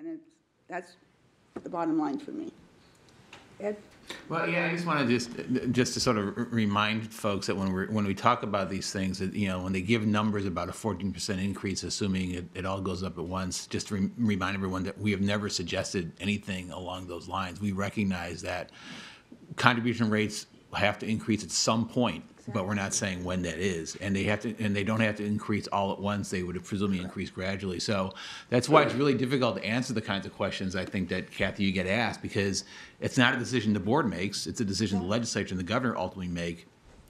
And that's the bottom line for me. Ed? Well, yeah, I just want to just to sort of remind folks that when we talk about these things, that, you know, when they give numbers about a 14% increase, assuming it all goes up at once, just to remind everyone that we have never suggested anything along those lines. We recognize that contribution rates have to increase at some point, but we're not saying when that is, and they don't have to increase all at once. They would presumably increase gradually. So that's why it's really difficult to answer the kinds of questions I think that, Kathy, you get asked, because it's not a decision the board makes. It's a decision the legislature and the governor ultimately make,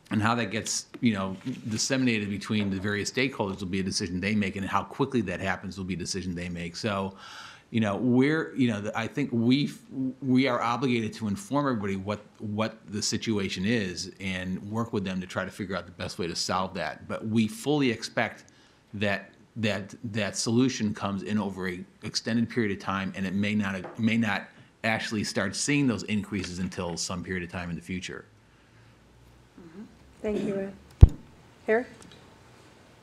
and how that gets, you know, disseminated between the various stakeholders will be a decision they make, and how quickly that happens will be a decision they make. So, you know, I think we are obligated to inform everybody what the situation is and work with them to try to figure out the best way to solve that. But we fully expect that solution comes in over an extended period of time, and it may not actually start seeing those increases until some period of time in the future. Thank you, Ed. Harry?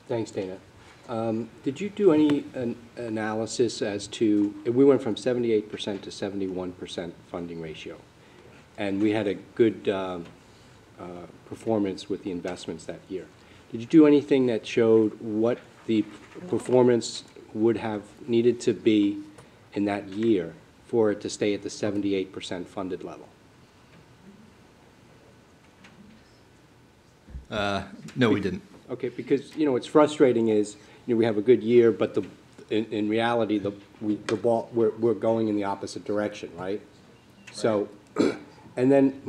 Thanks, Dana. Did you do any analysis as to, we went from 78% to 71% funding ratio, and we had a good performance with the investments that year. Did you do anything that showed what the performance would have needed to be in that year for it to stay at the 78% funded level? No, we didn't. Okay, because, you know, what's frustrating is, you know, we have a good year, but in reality, we're going in the opposite direction, right? So, and then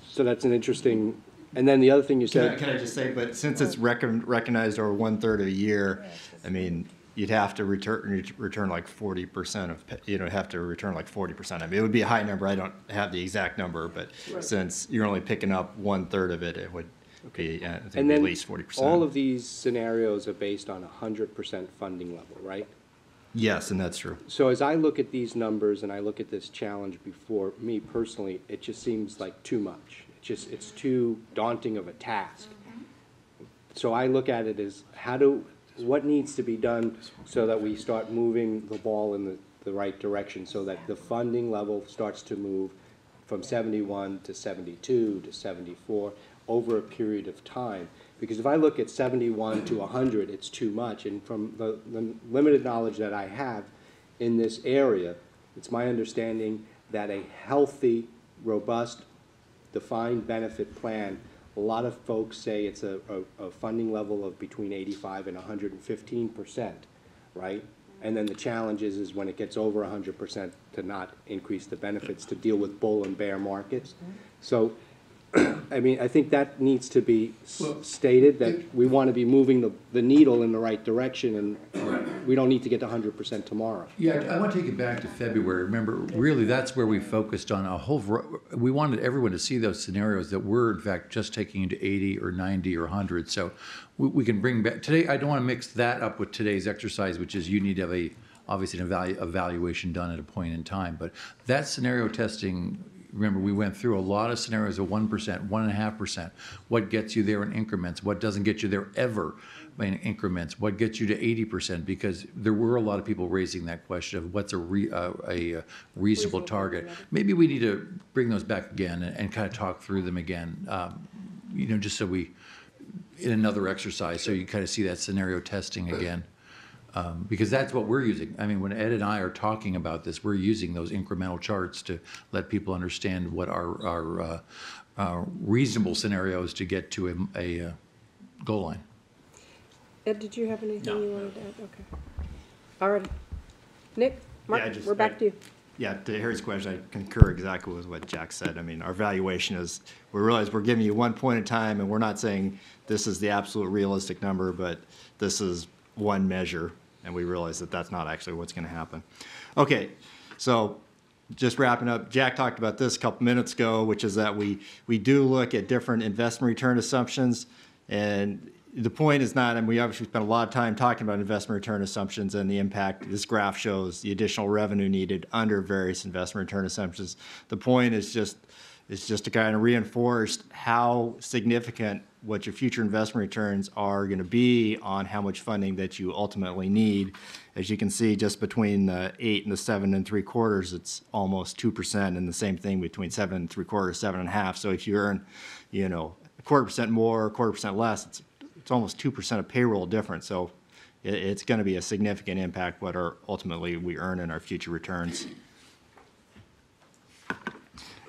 so that's an interesting, and then the other thing you said. Can I just say, but since it's recognized over 1/3 of a year, I mean, you'd have to return like 40% of, have to return like 40%. I mean, it would be a high number. I don't have the exact number, but since you're only picking up 1/3 of it, it would be, I think, at least 40%. All of these scenarios are based on 100% funding level, right? Yes, and that's true. So as I look at these numbers and I look at this challenge before me personally, it just seems like too much. It's too daunting of a task. So I look at it as what needs to be done so that we start moving the ball in the right direction, so that the funding level starts to move from 71 to 72 to 74 over a period of time. Because if I look at 71 to 100, it's too much. And from the limited knowledge that I have in this area, it's my understanding that a healthy, robust, defined benefit plan, a lot of folks say it's a funding level of between 85 and 115%, right? And then the challenge is when it gets over 100% to not increase the benefits to deal with bull and bear markets. So, I mean, I think that needs to be stated, that we want to be moving the needle in the right direction, and we don't need to get to 100% tomorrow. Yeah, I want to take it back to February. Remember, really, that's where we focused on we wanted everyone to see those scenarios that we're, in fact, just taking into 80 or 90 or 100. So we can bring back, today, I don't want to mix that up with today's exercise, which is you need to have obviously an evaluation done at a point in time. But that scenario testing, remember, we went through a lot of scenarios of 1%, 1.5%. What gets you there in increments? What doesn't get you there ever in increments? What gets you to 80%? Because there were a lot of people raising that question of what's a reasonable target. Maybe we need to bring those back again and kind of talk through them again, just so in another exercise, so you kind of see that scenario testing again. Because that's what we're using. I mean, when Ed and I are talking about this, we're using those incremental charts to let people understand what our reasonable scenarios to get to a goal line. Ed, did you have anything you wanted to add? Okay. All right. Nick, Mark, we're back to you. Yeah, to Harry's question, I concur exactly with what Jack said. I mean, our valuation is, we realize we're giving you one point in time, and we're not saying this is the absolute realistic number, but this is one measure. And we realize that that's not actually what's going to happen. Okay, so just wrapping up, Jack talked about this a couple minutes ago, which is that we do look at different investment return assumptions. And the point is not, and we obviously spent a lot of time talking about investment return assumptions and the impact. This graph shows the additional revenue needed under various investment return assumptions. The point is just to kind of reinforce how significant what your future investment returns are going to be on how much funding that you ultimately need. As you can see, just between the 8 and the 7 3/4, it's almost 2%, and the same thing between 7 3/4, 7 1/2. So if you earn, you know, 1/4% more, 1/4% less, it's almost 2% of payroll difference. So it's going to be a significant impact what ultimately we earn in our future returns.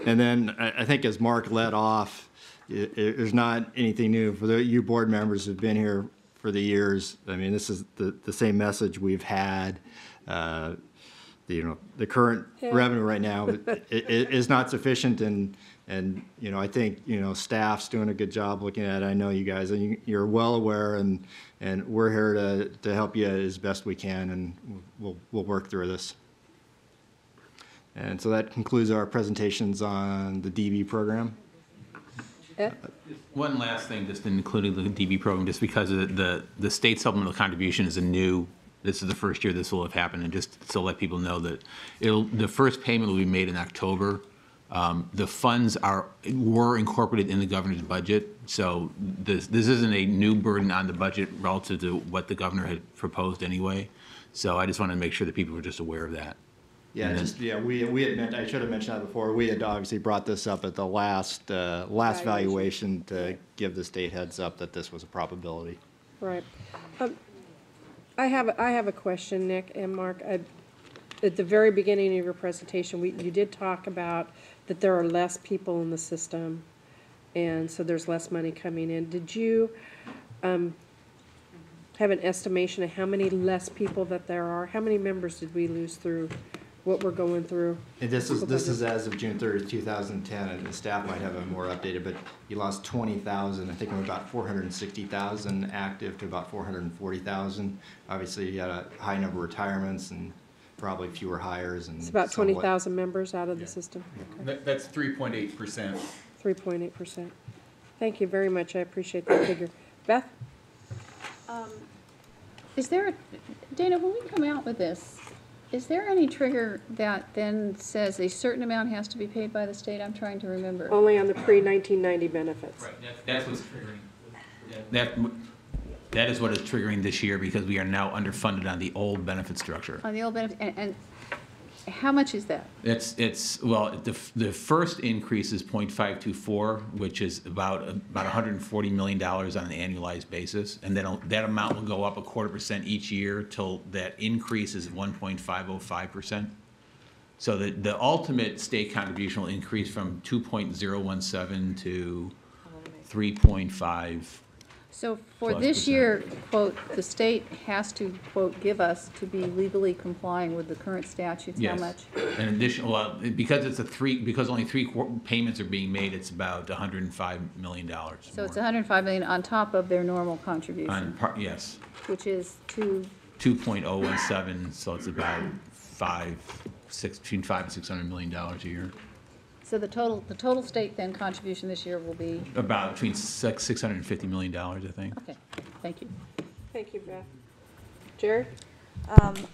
And then I think as Mark led off, there's not anything new. For you board members who've been here for the years, I mean, this is the same message we've had. The current revenue right now is not sufficient, and you know, I think, you know, staff's doing a good job looking at it. I know you guys, and you're well aware, and we're here to help you as best we can, and we'll work through this. And so that concludes our presentations on the DB program. Ed? One last thing, just including the DB program, just because of the state supplemental contribution is this is the first year this will have happened, and just to let people know that the first payment will be made in October. The funds were incorporated in the governor's budget, so this isn't a new burden on the budget relative to what the governor had proposed anyway. So I just wanted to make sure that people were just aware of that. Yeah, we had I should have mentioned that before. We had obviously brought this up at the last valuation to give the state heads up that this was a probability. Right. I have a question, Nick and Mark. At the very beginning of your presentation, you did talk about that there are less people in the system, and so there's less money coming in. Did you have an estimation of how many less people that there are? How many members did we lose through what we're going through? And this is as of June 30th, 2010, and the staff might have a more updated, but you lost 20,000. I think from about 460,000 active to about 440,000. Obviously, you had a high number of retirements and probably fewer hires. And it's about 20,000 members out of the system. Okay. That's 3.8%. 3.8%. Thank you very much. I appreciate that figure. Beth? Is there, Dana, when we come out with this, is there any trigger that then says a certain amount has to be paid by the state? I'm trying to remember. Only on the pre-1990 benefits. Right, that's what's triggering. That is what is triggering this year, because we are now underfunded on the old benefit structure. On the old benefit, and how much is that? Well, the first increase is 0.524, which is about $140 million on an annualized basis, and then that amount will go up 1/4% each year till that increase is 1.505%. So the ultimate state contribution will increase from 2.017 to 3.5. So for Plus this percent. year, quote, the state has to, quote, give us to be legally complying with the current statutes, how Yes. much? An additional, well, because because only three payments are being made, it's about $105 million. So it's $105 million on top of their normal contribution, Yes, which is 2.017, so it's about between $500 and $600 million a year. So the total state then contribution this year will be, About between $650 million, I think. okay, thank you. Thank you, Beth. Jerry?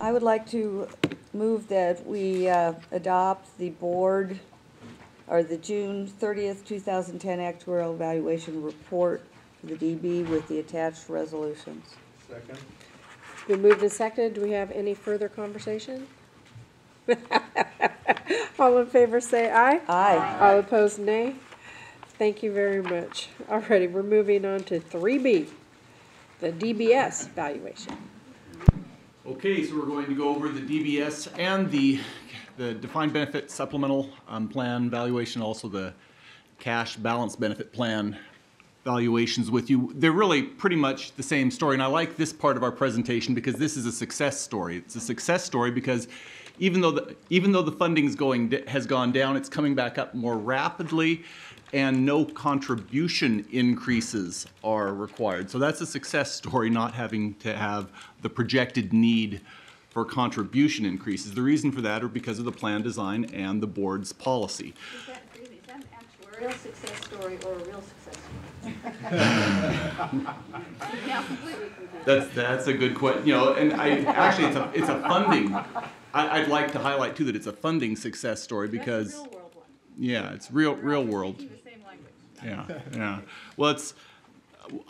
I would like to move that we adopt the board, or the June 30th, 2010 actuarial evaluation report for the DB with the attached resolutions. Second. It's been moved and seconded. Do we have any further conversation? All in favor say aye. Aye. All opposed, nay. Thank you very much. Alrighty, we're moving on to 3B, the DBS valuation. Okay, so we're going to go over the DBS and the defined benefit supplemental plan valuation, also the cash balance benefit plan valuations with you. They're really pretty much the same story, and I like this part of our presentation because this is a success story. It's a success story because even though the funding has gone down, it's coming back up more rapidly, and no contribution increases are required. So that's a success story, not having to have the projected need for contribution increases. The reason for that are because of the plan design and the board's policy. Is that an actuarial success story or a real success story? Now completely confused. That's a good question. You know, and it's a funding. I'd like to highlight too that it's a funding success story because That's a real world one. yeah, it's real world. Speaking the same language. Yeah. Well,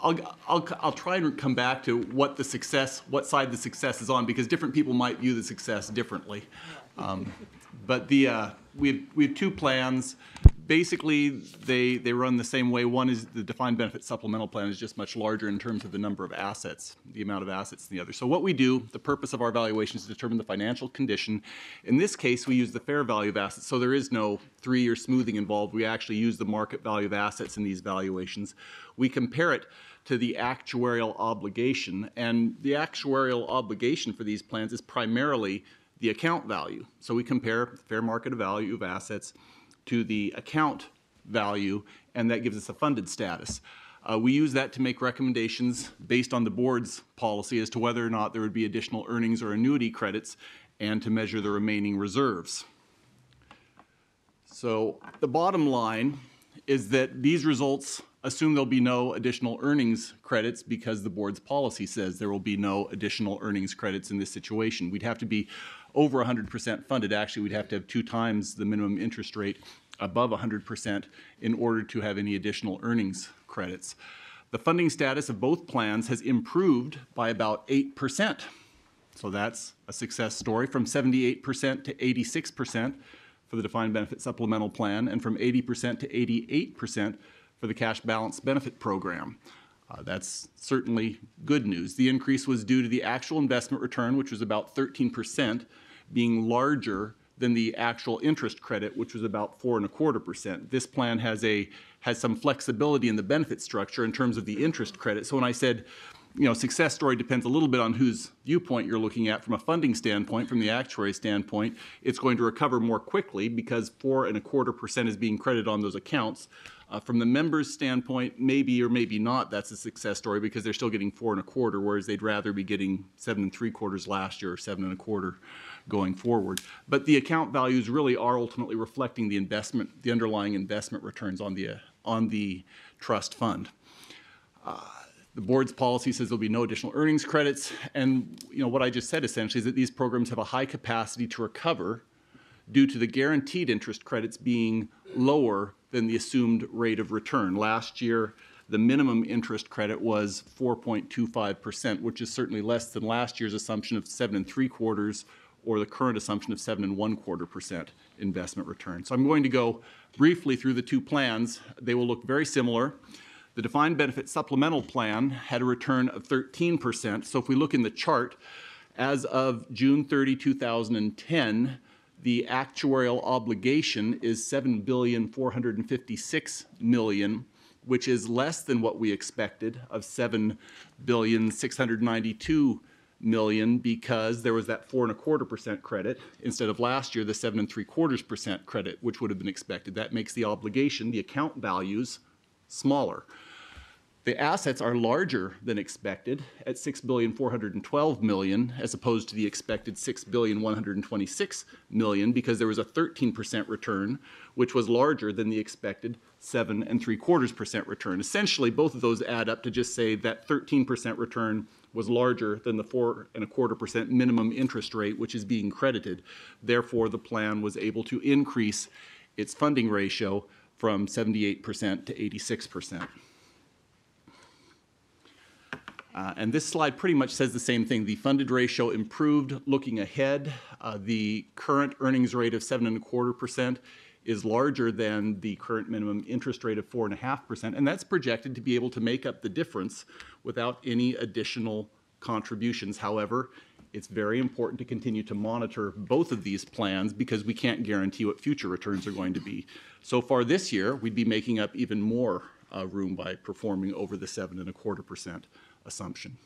I'll try and come back to what side the success is on, because different people might view the success differently. But we have two plans. Basically, they run the same way. One is the defined benefit supplemental plan is just much larger in terms of the number of assets, the amount of assets than the other. So what we do, the purpose of our valuation is to determine the financial condition. In this case, we use the fair value of assets, so there is no 3-year smoothing involved. We actually use the market value of assets in these valuations. We compare it to the actuarial obligation, and the actuarial obligation for these plans is primarily the account value. So we compare the fair market value of assets to the account value, and that gives us a funded status. We use that to make recommendations based on the board's policy as to whether or not there would be additional earnings or annuity credits, and to measure the remaining reserves. So the bottom line is that these results assume there'll be no additional earnings credits, because the board's policy says there will be no additional earnings credits in this situation. We'd have to be over 100% funded. Actually, we'd have to have 2 times the minimum interest rate above 100% in order to have any additional earnings credits. The funding status of both plans has improved by about 8%. So that's a success story, from 78% to 86% for the defined benefit supplemental plan, and from 80% to 88% for the cash balance benefit program. That's certainly good news. The increase was due to the actual investment return, which was about 13%, being larger than the actual interest credit, which was about 4.25%. This plan has some flexibility in the benefit structure in terms of the interest credit. So when I said, success story depends a little bit on whose viewpoint you're looking at. From a funding standpoint, from the actuary standpoint, it's going to recover more quickly because 4.25% is being credited on those accounts. From the members' standpoint, maybe or maybe not, that's a success story because they're still getting 4.25%, whereas they'd rather be getting 7.75% last year or 7.25% going forward. But the account values really are ultimately reflecting the investment, the underlying investment returns on the trust fund. The board's policy says there'll be no additional earnings credits, and what I just said essentially is that these programs have a high capacity to recover due to the guaranteed interest credits being lower than the assumed rate of return. Last year, the minimum interest credit was 4.25%, which is certainly less than last year's assumption of 7.75% or the current assumption of 7.25% investment return. So I'm going to go briefly through the two plans. They will look very similar. The defined benefit supplemental plan had a return of 13%. So if we look in the chart, as of June 30, 2010, the actuarial obligation is $7,456,000,000, which is less than what we expected of $7,692,000,000, because there was that 4.25% credit instead of last year the 7.75% credit, which would have been expected. That makes the obligation, the account values, smaller. The assets are larger than expected at $6,412,000,000 as opposed to the expected $6,126,000,000 because there was a 13% return, which was larger than the expected 7.75% return. Essentially, both of those add up to just say that 13% return was larger than the 4.25% minimum interest rate, which is being credited. Therefore, the plan was able to increase its funding ratio from 78% to 86%. And this slide pretty much says the same thing. The funded ratio improved looking ahead. The current earnings rate of 7.25% is larger than the current minimum interest rate of 4.5%, and that's projected to be able to make up the difference without any additional contributions. However, it's very important to continue to monitor both of these plans because we can't guarantee what future returns are going to be. So far this year, we'd be making up even more room by performing over the 7.25% assumption.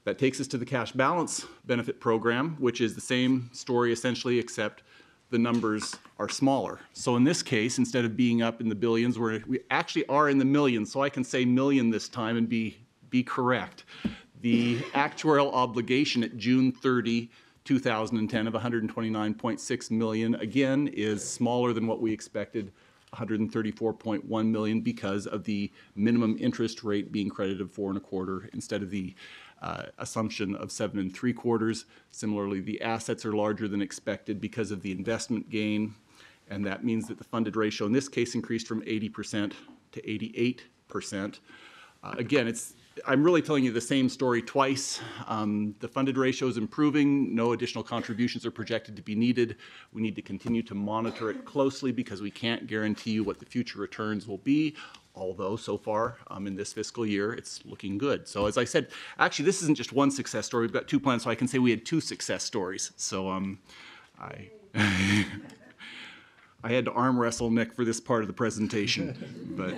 That takes us to the cash balance benefit program, which is the same story essentially, except the numbers are smaller. So in this case, instead of being up in the billions, we actually are in the millions, so I can say million this time and be correct. The actuarial obligation at June 30, 2010 of $129.6 million, again, is smaller than what we expected, $134.1 million, because of the minimum interest rate being credited of 4.25% instead of the assumption of 7.75%. Similarly, the assets are larger than expected because of the investment gain, and that means that the funded ratio in this case increased from 80% to 88%. Again, I'm really telling you the same story twice. The funded ratio is improving. No additional contributions are projected to be needed. We need to continue to monitor it closely because we can't guarantee you what the future returns will be. Although so far in this fiscal year, it's looking good. So as I said, actually this isn't just one success story. We've got 2 plans, so I can say we had 2 success stories. So I I had to arm wrestle Nick for this part of the presentation, but.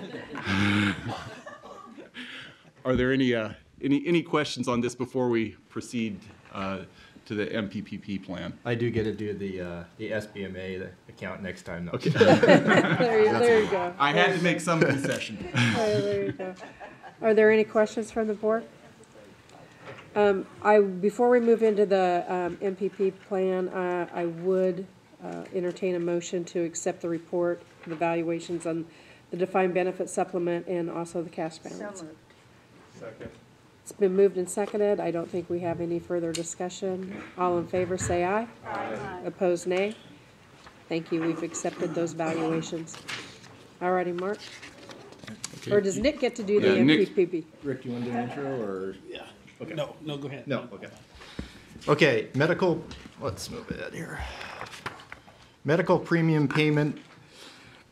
Are there any questions on this before we proceed to the MPPP plan? I do get to do the SBMA the account next time, though. Okay. There you go. I had to make some concession. There you go. Are there any questions from the board? Before we move into the MPP plan, I would entertain a motion to accept the report, the valuations on the defined benefit supplement and also the cash balance. So moved. It's been moved and seconded. I don't think we have any further discussion. All in favor, say aye. Aye. Opposed, nay. Thank you. We've accepted those valuations. All righty, Mark. Okay. Or does Nick get to do the Yeah, Nick. MPPP? Rick, do you want to do an intro, or? Yeah. Okay. No, go ahead. No, okay. Okay, medical, let's move it here. Medical premium payment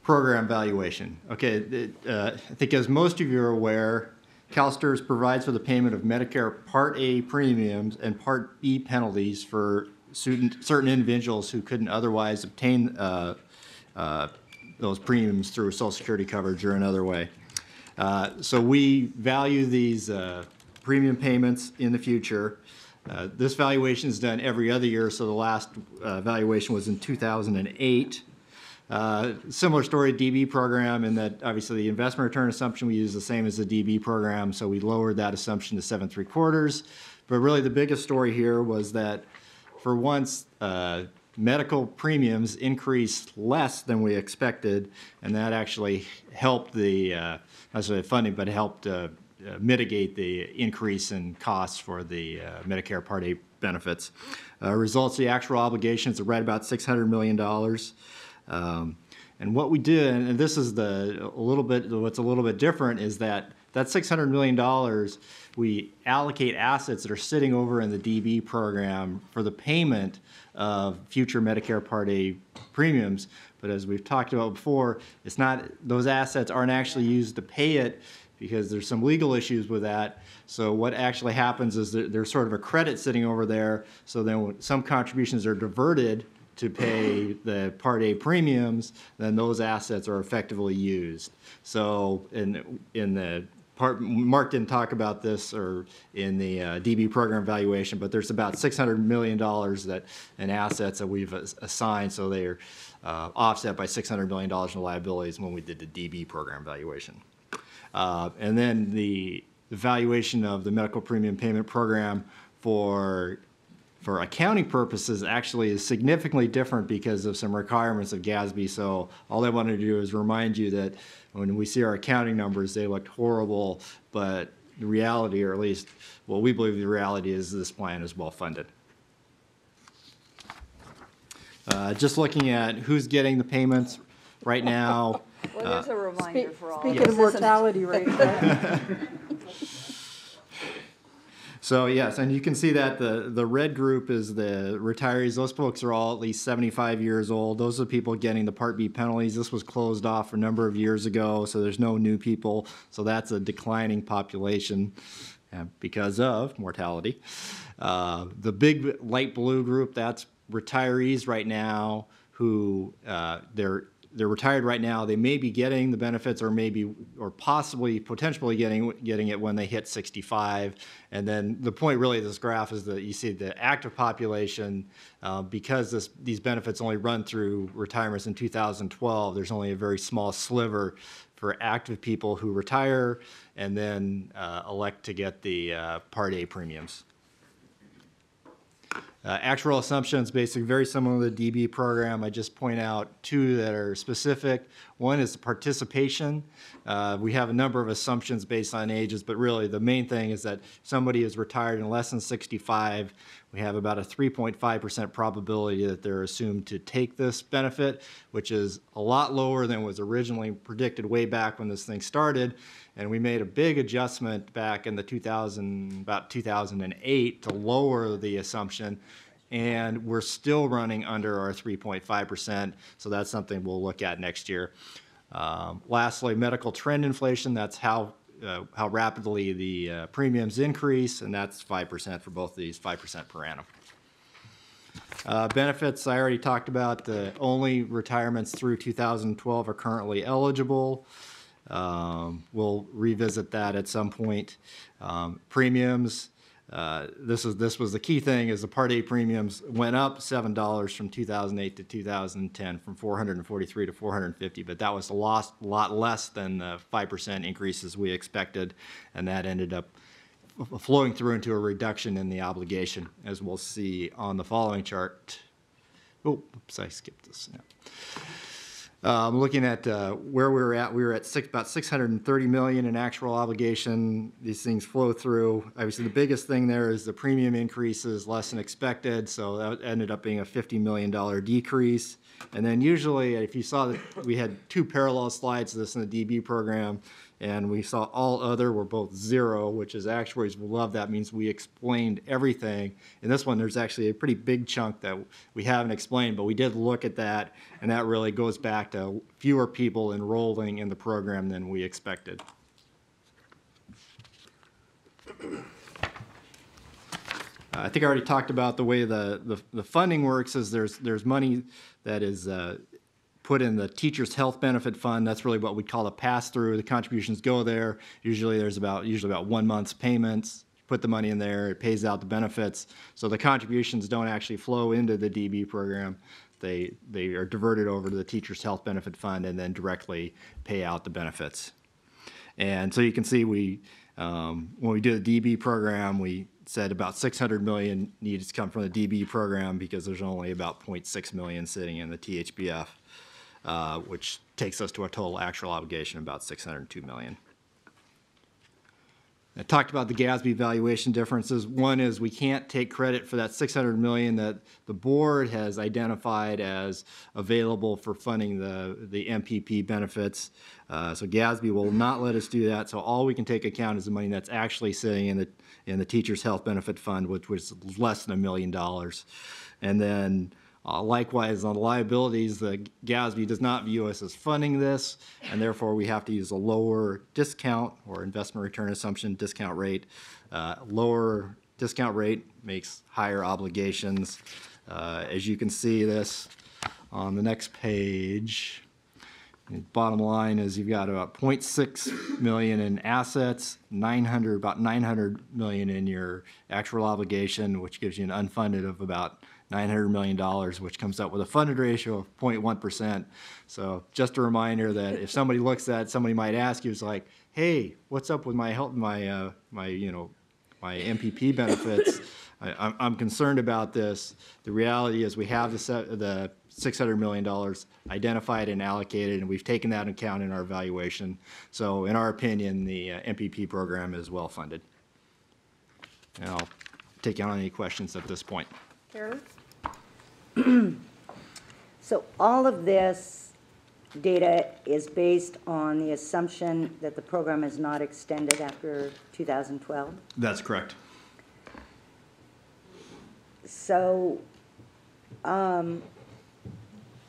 program valuation. Okay, I think as most of you are aware, CalSTRS provides for the payment of Medicare Part A premiums and Part B penalties for certain individuals who couldn't otherwise obtain those premiums through Social Security coverage or another way. So we value these premium payments in the future. This valuation is done every other year, so the last valuation was in 2008. Similar story, DB program, in that obviously the investment return assumption we use the same as the DB program, so we lowered that assumption to 7.75. But really the biggest story here was that for once, medical premiums increased less than we expected, and that actually helped the, not necessarily funding, but helped mitigate the increase in costs for the Medicare Part A benefits. Results, the actual obligations are right about $600 million. And what we did, and this is what's a little bit different, is that $600 million, we allocate assets that are sitting over in the DB program for the payment of future Medicare Part A premiums. But as we've talked about before, it's not, those assets aren't actually used to pay it because there's some legal issues with that. So what actually happens is that there's sort of a credit sitting over there. So then when some contributions are diverted to pay the Part A premiums, then those assets are effectively used. So in the part, Mark didn't talk about this or in the DB program valuation, but there's about $600 million that in assets that we've assigned, so they're offset by $600 million in liabilities when we did the DB program valuation. And then the valuation of the medical premium payment program for accounting purposes actually is significantly different because of some requirements of GASB. So all I wanted to do is remind you that when we see our accounting numbers, they looked horrible, but the reality, or at least what we believe the reality is, this plan is well funded. Just looking at who's getting the payments right now. Well, there's a reminder for all. Speaking of mortality rate, right? So yes, and you can see that the red group is the retirees. Those folks are all at least 75 years old. Those are people getting the Part B penalties. This was closed off a number of years ago, so there's no new people. So that's a declining population because of mortality. The big light blue group, that's retirees right now who they're retired right now. They may be getting the benefits, or possibly, potentially getting it when they hit 65. And then the point really of this graph is that you see the active population, because these benefits only run through retirements in 2012, there's only a very small sliver for active people who retire and then elect to get the Part A premiums. Actual assumptions, basically very similar to the DB program. I just point out two that are specific. One is participation. We have a number of assumptions based on ages, but really the main thing is that somebody is retired in less than 65. We have about a 3.5% probability that they're assumed to take this benefit, which is a lot lower than was originally predicted way back when this thing started. And we made a big adjustment back in the about 2008 to lower the assumption. And we're still running under our 3.5%. So that's something we'll look at next year. Lastly, medical trend inflation. That's how rapidly the premiums increase, and that's 5% for both of these, 5% per annum. Benefits, I already talked about. The only retirements through 2012 are currently eligible. We'll revisit that at some point. Premiums, this was the key thing, is the Part A premiums went up $7 from 2008 to 2010, from $443 to $450, but that was a lot less than the 5% increases we expected, and that ended up flowing through into a reduction in the obligation, as we'll see on the following chart. Oh, oops, I skipped this. Yeah. Looking at where we were at about $630 million in actual obligation. These things flow through. Obviously, the biggest thing there is the premium increases less than expected, so that ended up being a $50 million decrease. And then usually, if you saw that we had two parallel slides of this in the DB program, and we saw all other were both zero, which is actuaries will love. That means we explained everything. In this one, there's actually a pretty big chunk that we haven't explained, but we did look at that, and that really goes back to fewer people enrolling in the program than we expected. I think I already talked about the way the funding works. Is there's money that is put in the teacher's health benefit fund. That's really what we call a pass-through. The contributions go there. Usually there's about 1 month's payments. Put the money in there, it pays out the benefits. So the contributions don't actually flow into the DB program. They are diverted over to the teacher's health benefit fund and then directly pay out the benefits. And so you can see when we did the DB program, we said about $600 million needs to come from the DB program because there's only about $0.6 million sitting in the THBF. Which takes us to a total actual obligation of about $602 million. I talked about the GASB valuation differences. One is we can't take credit for that $600 million that the board has identified as available for funding the MPP benefits. So GASB will not let us do that. So all we can take account is the money that's actually sitting in the Teacher's Health Benefit Fund, which was less than $1 million. And then likewise, on the liabilities, the GASB does not view us as funding this, and therefore we have to use a lower discount or investment return assumption discount rate. Lower discount rate makes higher obligations. As you can see this on the next page, the bottom line is you've got about $0.6 million in assets, about $900 million in your actual obligation, which gives you an unfunded of about $900 million, which comes up with a funded ratio of 0.1%. So just a reminder that if somebody looks at it, somebody might ask you, it's like, hey, what's up with my MPP benefits? I'm concerned about this. The reality is we have the $600 million identified and allocated, and we've taken that into account in our evaluation. So in our opinion, the MPP program is well funded. And I'll take on any questions at this point. Karen? So all of this data is based on the assumption that the program is not extended after 2012? That's correct. So I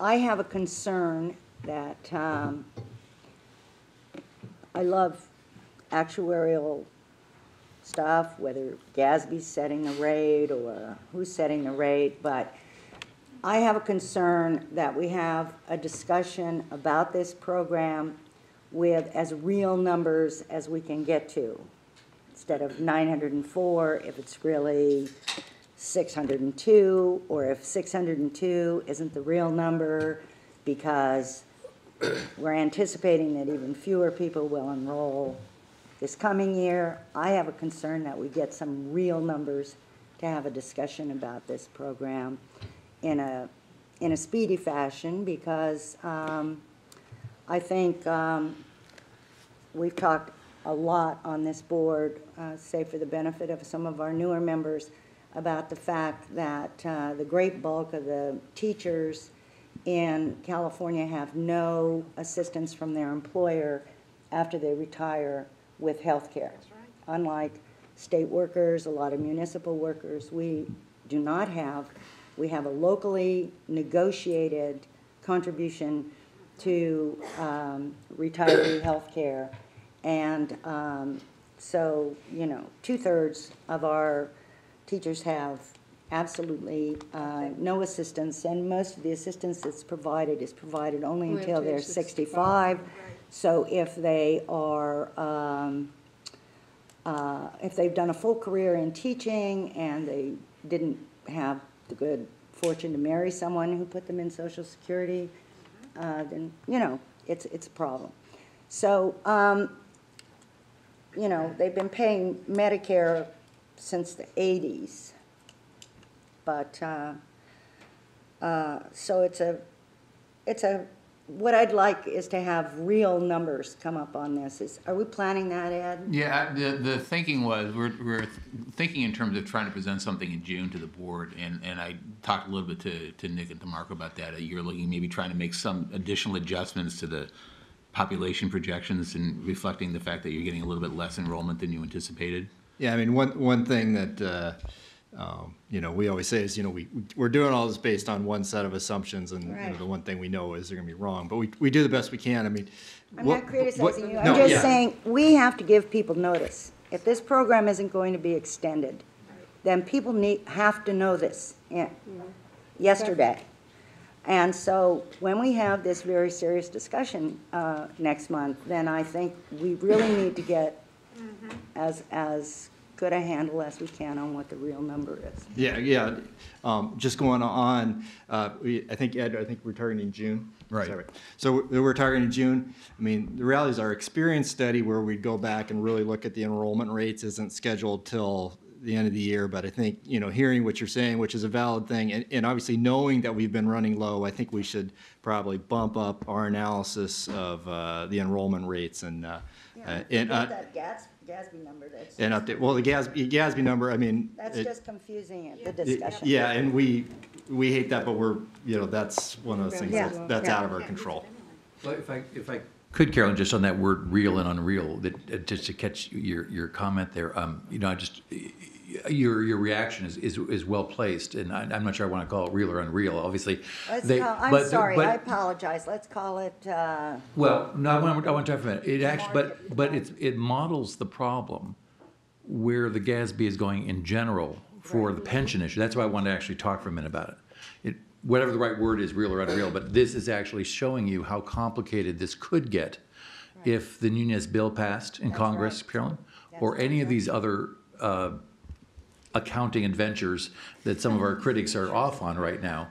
have a concern that I love actuarial stuff, whether GASB's setting the rate or who's setting the rate, but I have a concern that we have a discussion about this program with as real numbers as we can get to. Instead of 904, if it's really 602, or if 602 isn't the real number because we're anticipating that even fewer people will enroll this coming year. I have a concern that we get some real numbers to have a discussion about this program in a speedy fashion, because I think we've talked a lot on this board, say for the benefit of some of our newer members, about the fact that the great bulk of the teachers in California have no assistance from their employer after they retire with health care. Unlike state workers, a lot of municipal workers, we do not have. We have a locally negotiated contribution to retiree health care. And so, you know, 2/3 of our teachers have absolutely no assistance, and most of the assistance that's provided is provided only Only until up to they're age 65. So if they are, if they've done a full career in teaching and they didn't have the good fortune to marry someone who put them in Social Security, then, you know, it's a problem. So, you know, they've been paying Medicare since the 80s. But, so what I'd like is to have real numbers come up on this. Are we planning that, Ed? Yeah, the thinking was, we're thinking in terms of trying to present something in June to the board, and I talked a little bit to Nick and to Marco about that. You're looking, maybe trying to make some additional adjustments to the population projections and reflecting the fact that you're getting a little bit less enrollment than you anticipated. Yeah, I mean, one thing that, you know, we always say is, you know, we're doing all this based on one set of assumptions, and you know, Right. the one thing we know is they're going to be wrong. But we do the best we can. I mean, I'm not criticizing you. I'm no, just yeah. saying, we have to give people notice. If this program isn't going to be extended, then people have to know this yesterday. And so when we have this very serious discussion next month, then I think we really need to get as good a handle as we can on what the real number is. Yeah. Just going on, I think, Ed, we're targeting June. Right. Is that right? So we're targeting June. I mean, the reality is our experience study where we go back and really look at the enrollment rates isn't scheduled till the end of the year. But I think, you know, hearing what you're saying, which is a valid thing, and obviously knowing that we've been running low, I think we should probably bump up our analysis of the enrollment rates and That GASB number, and update. Well, the GASB number, I mean, that's just confusing the discussion. yeah, and we hate that, but we're, you know, that's one of those things Yeah. that's Yeah. out of our control. Well, if I could, Carolyn, just on that word real and unreal, that just to catch your comment there, you know, your reaction is well placed, and I'm not sure I want to call it real or unreal. Obviously, I'm sorry, I apologize. Let's call it, well, no, I want to talk for a minute. It actually, but it models the problem where the GASB is going in general for the pension issue. That's why I wanted to actually talk for a minute about it. Whatever the right word is, real or unreal, but this is actually showing you how complicated this could get if the Nunez bill passed in Congress, Carolyn, or any of these other accounting adventures that some of our critics are off on right now.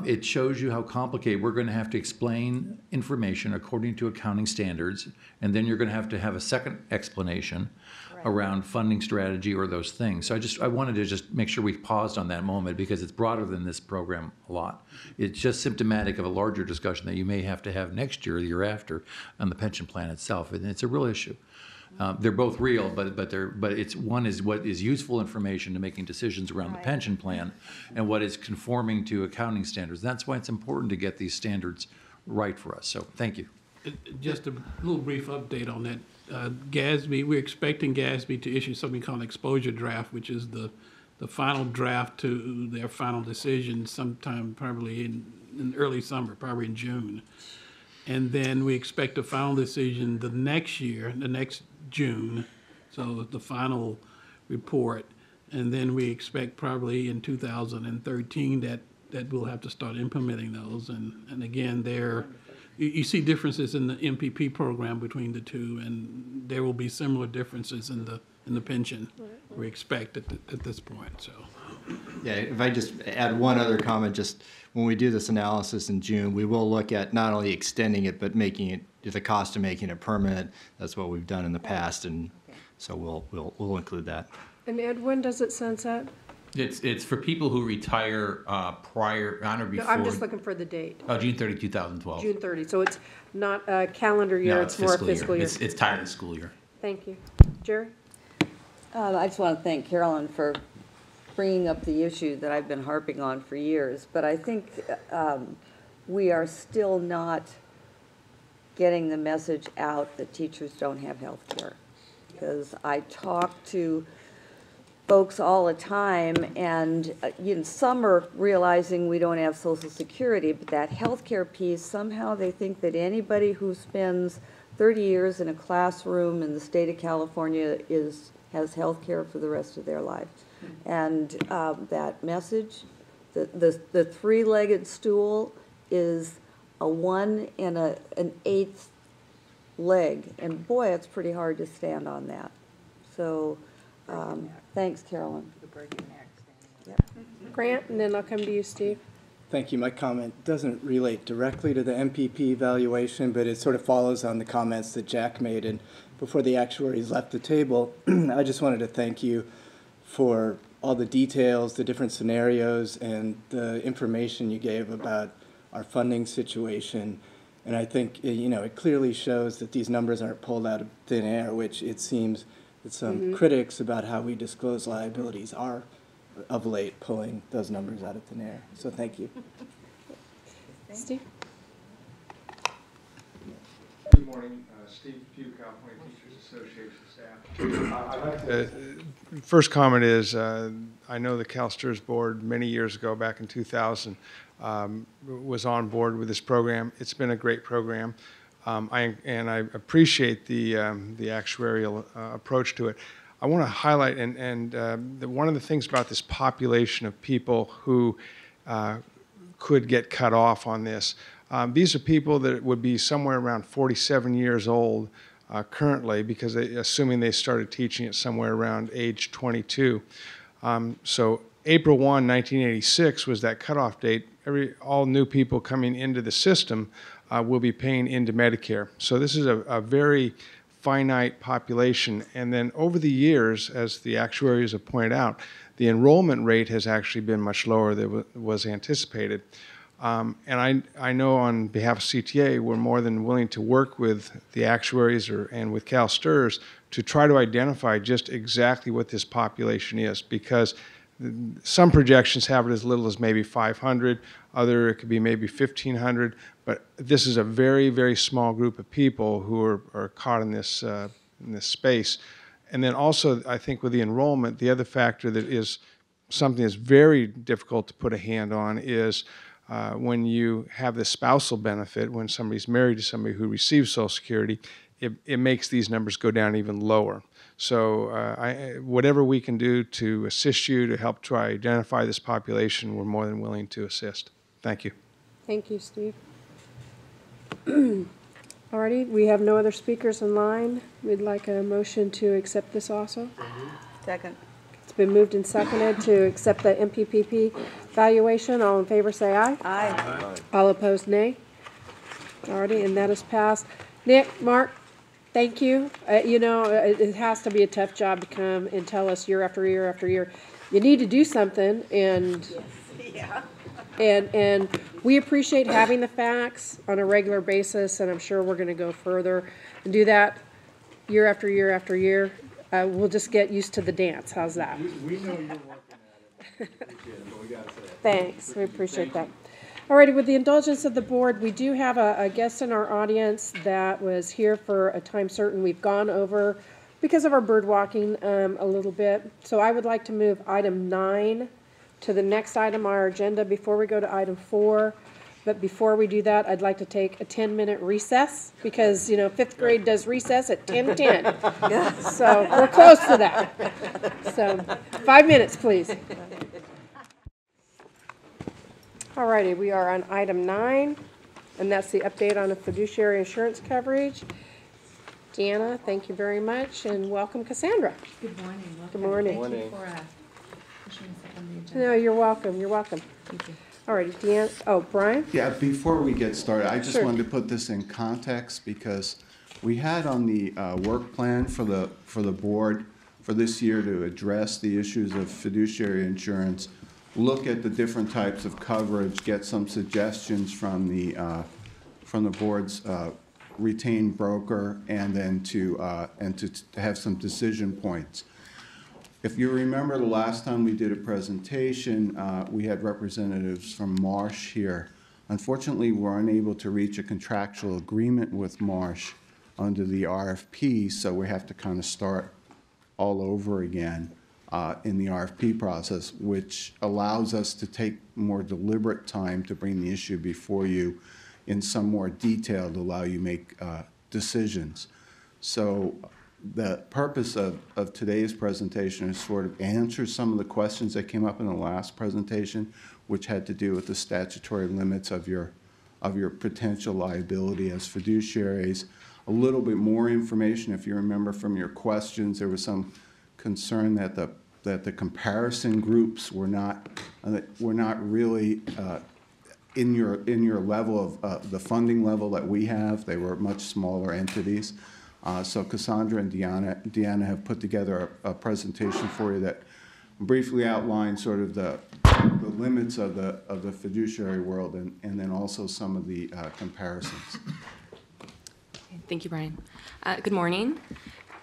It shows you how complicated. We're going to have to explain information according to accounting standards, and then you're going to have a second explanation around funding strategy or those things. So I wanted to just make sure we paused on that moment, because it's broader than this program a lot. It's just symptomatic of a larger discussion that you may have to have next year or the year after on the pension plan itself, and it's a real issue. They're both real, but it's one is what is useful information to making decisions around the pension plan, and what is conforming to accounting standards. That's why it's important to get these standards right for us. So thank you. Just a little brief update on that. GASB, we're expecting GASB to issue something called an exposure draft, which is the final draft to their final decision sometime probably in early summer, probably in June. And then we expect a final decision the next year, the next June, so the final report. And then we expect probably in 2013 that we'll have to start implementing those. And again, you see differences in the MPP program between the two, and there will be similar differences in the pension we expect at this point. So, Yeah, if I just add one other comment, just when we do this analysis in June, we will look at not only extending it, but making it, the cost of making it permanent. That's what we've done in the past, and so we'll include that. And Ed, when does it sunset? It's for people who retire prior, on or No, before. I'm just looking for the date, Oh, June 30, 2012. June 30. So it's not a calendar year, No, it's more a fiscal year. It's tied to the school year. Thank you. Jerry? I just want to thank Carolyn for bringing up the issue that I've been harping on for years, but I think we are still not getting the message out that teachers don't have health care. Because I talk to folks all the time, and some are realizing we don't have Social Security, but that health care piece, somehow they think that anybody who spends 30 years in a classroom in the state of California has health care for the rest of their life. And that message, the three-legged stool is a 1 and an 1/8 leg, and boy, it's pretty hard to stand on that. So, thanks, Carolyn. Grant, and then I'll come to you, Steve. Thank you. My comment doesn't relate directly to the MPP evaluation, but it sort of follows on the comments that Jack made. And before the actuaries left the table, I just wanted to thank you for all the details, the different scenarios, and the information you gave about our funding situation. And I think, it clearly shows that these numbers aren't pulled out of thin air, which it seems that some critics about how we disclose liabilities are of late pulling those numbers out of thin air. So thank you. Steve? Good morning, Steve Pugh, California Teachers Association staff. First comment is, I know the CalSTRS board many years ago, back in 2000, was on board with this program. It's been a great program, I appreciate the actuarial approach to it. I want to highlight, one of the things about this population of people who could get cut off on this, these are people that would be somewhere around 47 years old currently, because assuming they started teaching at somewhere around age 22. So April 1, 1986 was that cutoff date. All new people coming into the system will be paying into Medicare. So this is a very finite population. And then over the years, as the actuaries have pointed out, the enrollment rate has actually been much lower than was anticipated. And I know on behalf of CTA, we're more than willing to work with the actuaries and with CalSTRS to try to identify just exactly what this population is, because some projections have it as little as maybe 500, it could be maybe 1,500, but this is a very, very small group of people who are caught in this space. And then also, I think with the enrollment, the other factor that is something that's very difficult to put a hand on is when you have the spousal benefit, when somebody's married to somebody who receives Social Security, it makes these numbers go down even lower. So whatever we can do to assist you, to help try to identify this population, we're more than willing to assist. Thank you. Thank you, Steve. Alrighty, we have no other speakers in line. We'd like a motion to accept this also. Second. It's been moved and seconded to accept the MPPP valuation. All in favor say aye. Aye. All opposed, nay. Alrighty, and that is passed. Nick, Mark, thank you. It has to be a tough job to come and tell us year after year after year, you need to do something, and and we appreciate having the facts on a regular basis, and I'm sure we're going to go further and do that year after year after year. We'll just get used to the dance. How's that? We know you're working at it. But we got to say it. Thanks. We appreciate that. Alrighty, with the indulgence of the board, we do have a guest in our audience that was here for a time certain. We've gone over, because of our bird walking, a little bit. So I would like to move item 9 to the next item on our agenda before we go to item 4. But before we do that, I'd like to take a 10-minute recess, because, 5th grade does recess at 10:10. So we're close to that. So 5 minutes, please. Alrighty, we are on item 9, and that's the update on the fiduciary insurance coverage. Deanna, thank you very much, and welcome, Cassandra. Good morning. Good morning. Thank you for pushing us up on the agenda. No, you're welcome. You're welcome. Thank you. Alrighty, Deanna. Oh, Brian? Yeah, before we get started, I just Sure. wanted to put this in context, because we had on the work plan for the board, for this year to address the issues of fiduciary insurance, look at the different types of coverage, get some suggestions from the board's retained broker, and then to have some decision points. If you remember the last time we did a presentation, we had representatives from Marsh here. Unfortunately, we're unable to reach a contractual agreement with Marsh under the RFP, so we have to kind of start all over again in the RFP process, which allows us to take more deliberate time to bring the issue before you in some more detail to allow you make decisions. So the purpose of today's presentation is sort of answer some of the questions that came up in the last presentation, which had to do with the statutory limits of your potential liability as fiduciaries. A little bit more information, if you remember from your questions, there was some concern that the comparison groups were not really in your level of the funding level that we have. They were much smaller entities. So Cassandra and Deanna have put together a presentation for you that briefly outlines sort of the limits of the fiduciary world and then also some of the comparisons. Thank you, Brian. Good morning.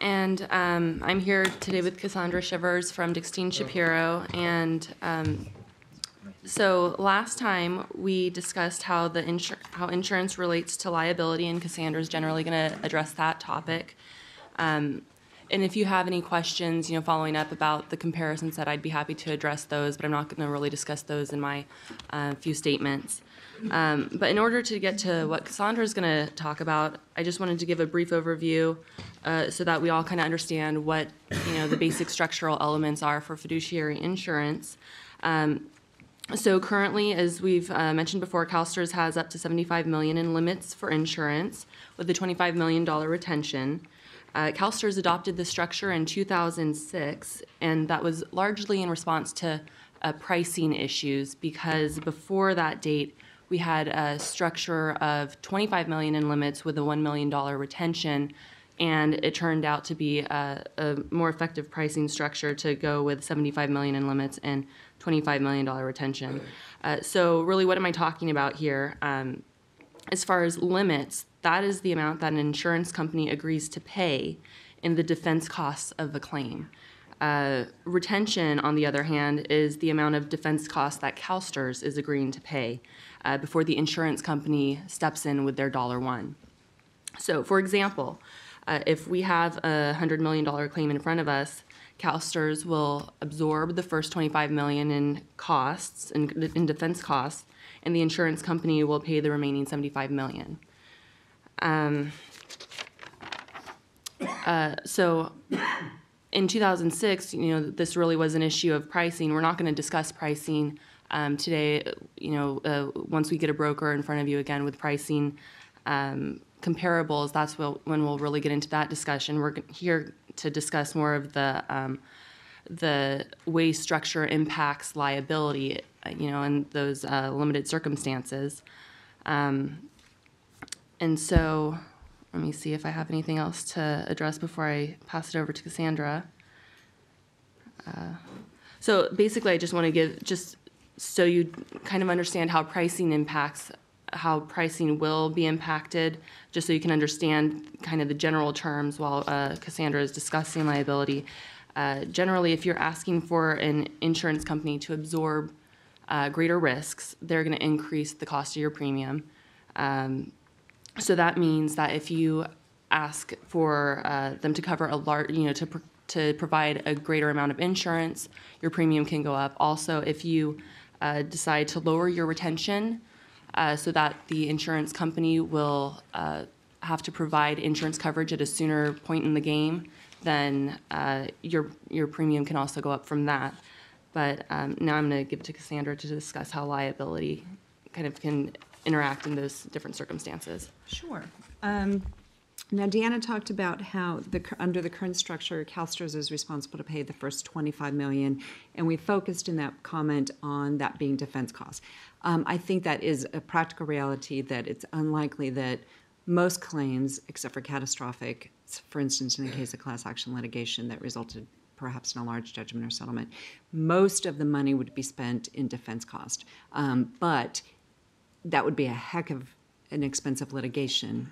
And I'm here today with Cassandra Shivers from Dixteen Shapiro. And so last time we discussed how how insurance relates to liability, and Cassandra's generally going to address that topic. And if you have any questions, following up about the comparisons, that I'd be happy to address those, but I'm not going to really discuss those in my few statements. But in order to get to what Cassandra is going to talk about, I just wanted to give a brief overview so that we all kind of understand what the basic structural elements are for fiduciary insurance. So currently, as we've mentioned before, CalSTRS has up to $75 million in limits for insurance with a $25 million retention. CalSTRS adopted this structure in 2006, and that was largely in response to pricing issues, because before that date, we had a structure of $25 million in limits with a $1 million retention, and it turned out to be a more effective pricing structure to go with $75 million in limits and $25 million retention. So really, what am I talking about here? As far as limits, that is the amount that an insurance company agrees to pay in the defense costs of a claim. Retention, on the other hand, is the amount of defense costs that CalSTRS is agreeing to pay before the insurance company steps in with their $1. So, for example, if we have a $100 million claim in front of us, CalSTRS will absorb the first $25 million in costs, in defense costs, and the insurance company will pay the remaining $75 million. So in 2006, this really was an issue of pricing. We're not going to discuss pricing today. Once we get a broker in front of you again with pricing comparables, that's when we'll really get into that discussion. We're here to discuss more of the way structure impacts liability, in those limited circumstances. And so let me see if I have anything else to address before I pass it over to Cassandra. So basically, I just want to give, just so you kind of understand how pricing will be impacted, just so you can understand kind of the general terms while Cassandra is discussing liability. Generally, if you're asking for an insurance company to absorb greater risks, they're going to increase the cost of your premium. So that means that if you ask for them to cover a large, to provide a greater amount of insurance, your premium can go up. Also, if you decide to lower your retention so that the insurance company will have to provide insurance coverage at a sooner point in the game, then your premium can also go up from that. But now I'm going to give it to Cassandra to discuss how liability kind of can interact in those different circumstances. Sure. Now, Deanna talked about how under the current structure, CalSTRS is responsible to pay the first $25 million, and we focused in that comment on that being defense costs. I think that is a practical reality, that it's unlikely that most claims, except for catastrophic, for instance, in the case of class action litigation that resulted perhaps in a large judgment or settlement. Most of the money would be spent in defense cost, but that would be a heck of an expensive litigation